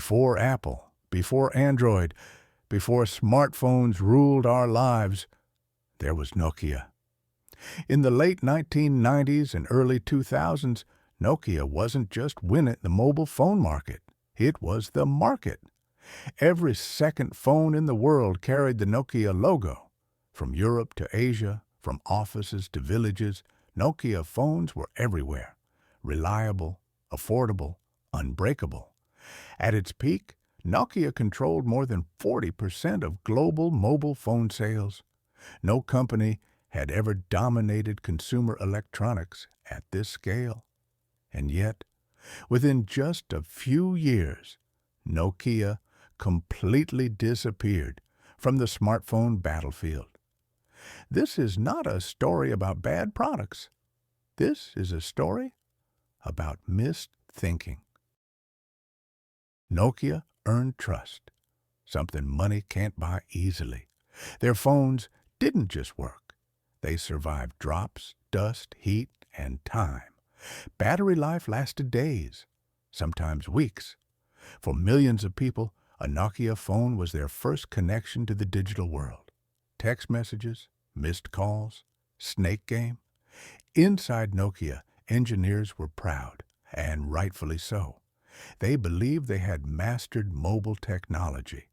Before Apple, before Android, before smartphones ruled our lives, there was Nokia. In the late 1990s and early 2000s, Nokia wasn't just winning the mobile phone market. It was the market. Every second phone in the world carried the Nokia logo. From Europe to Asia, from offices to villages, Nokia phones were everywhere. Reliable, affordable, unbreakable. At its peak, Nokia controlled more than 40% of global mobile phone sales. No company had ever dominated consumer electronics at this scale. And yet, within just a few years, Nokia completely disappeared from the smartphone battlefield. This is not a story about bad products. This is a story about missed thinking. Nokia earned trust, something money can't buy easily. Their phones didn't just work. They survived drops, dust, heat, and time. Battery life lasted days, sometimes weeks. For millions of people, a Nokia phone was their first connection to the digital world. Text messages, missed calls, snake game. Inside Nokia, engineers were proud, and rightfully so. They believed they had mastered mobile technology,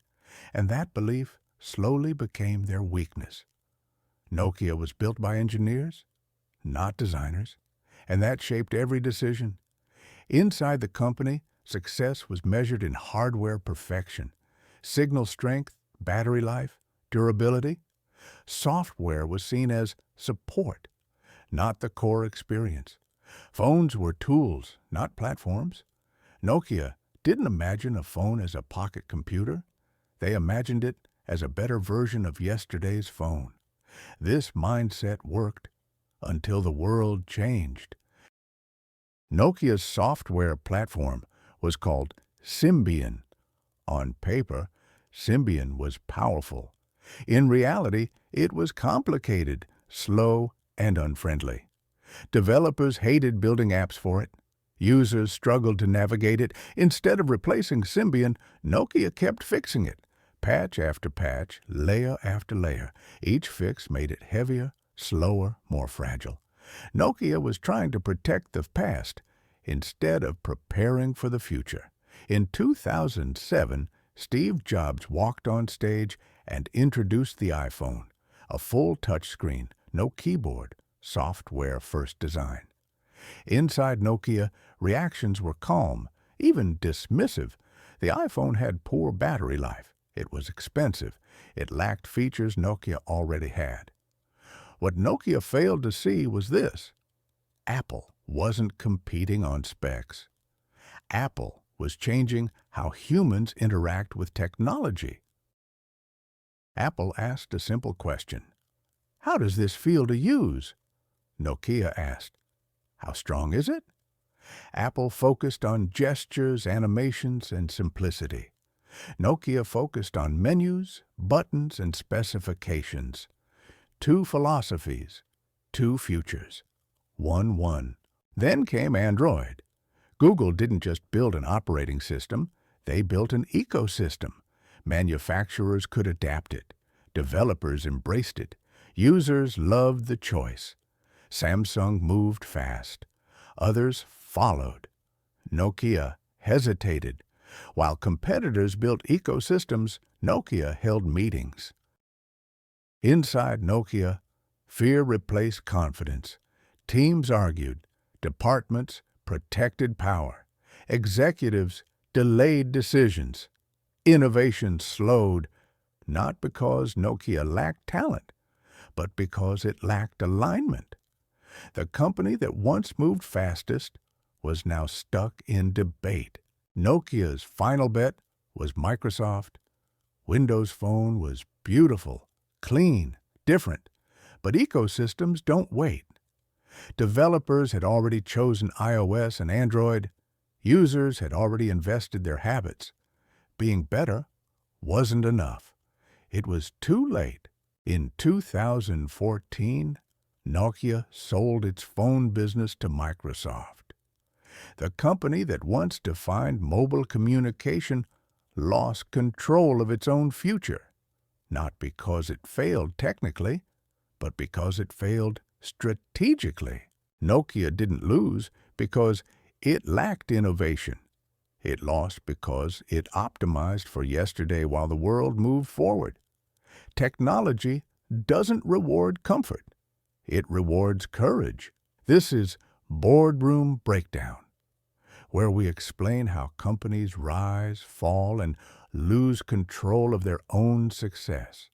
and that belief slowly became their weakness. Nokia was built by engineers, not designers, and that shaped every decision. Inside the company, success was measured in hardware perfection, signal strength, battery life, durability. Software was seen as support, not the core experience. Phones were tools, not platforms. Nokia didn't imagine a phone as a pocket computer. They imagined it as a better version of yesterday's phone. This mindset worked until the world changed. Nokia's software platform was called Symbian. On paper, Symbian was powerful. In reality, it was complicated, slow, and unfriendly. Developers hated building apps for it. Users struggled to navigate it. Instead of replacing Symbian, Nokia kept fixing it. Patch after patch, layer after layer. Each fix made it heavier, slower, more fragile. Nokia was trying to protect the past instead of preparing for the future. In 2007, Steve Jobs walked on stage and introduced the iPhone, a full touchscreen, no keyboard, software-first design. Inside Nokia, reactions were calm, even dismissive. The iPhone had poor battery life. It was expensive. It lacked features Nokia already had. What Nokia failed to see was this: Apple wasn't competing on specs. Apple was changing how humans interact with technology. Apple asked a simple question: how does this feel to use? Nokia asked, how strong is it? Apple focused on gestures, animations, and simplicity. Nokia focused on menus, buttons, and specifications. Two philosophies, two futures. 1-1. Then came Android. Google didn't just build an operating system, they built an ecosystem. Manufacturers could adapt it. Developers embraced it. Users loved the choice. Samsung moved fast. Others followed. Nokia hesitated. While competitors built ecosystems, Nokia held meetings. Inside Nokia, fear replaced confidence. Teams argued. Departments protected power. Executives delayed decisions. Innovation slowed, not because Nokia lacked talent, but because it lacked alignment. The company that once moved fastest was now stuck in debate. Nokia's final bet was Microsoft. Windows Phone was beautiful, clean, different, but ecosystems don't wait. Developers had already chosen iOS and Android. Users had already invested their habits. Being better wasn't enough. It was too late. In 2014, Nokia sold its phone business to Microsoft. The company that once defined mobile communication lost control of its own future, not because it failed technically, but because it failed strategically. Nokia didn't lose because it lacked innovation. It lost because it optimized for yesterday while the world moved forward. Technology doesn't reward comfort. It rewards courage. This is Boardroom Breakdown, where we explain how companies rise, fall, and lose control of their own success.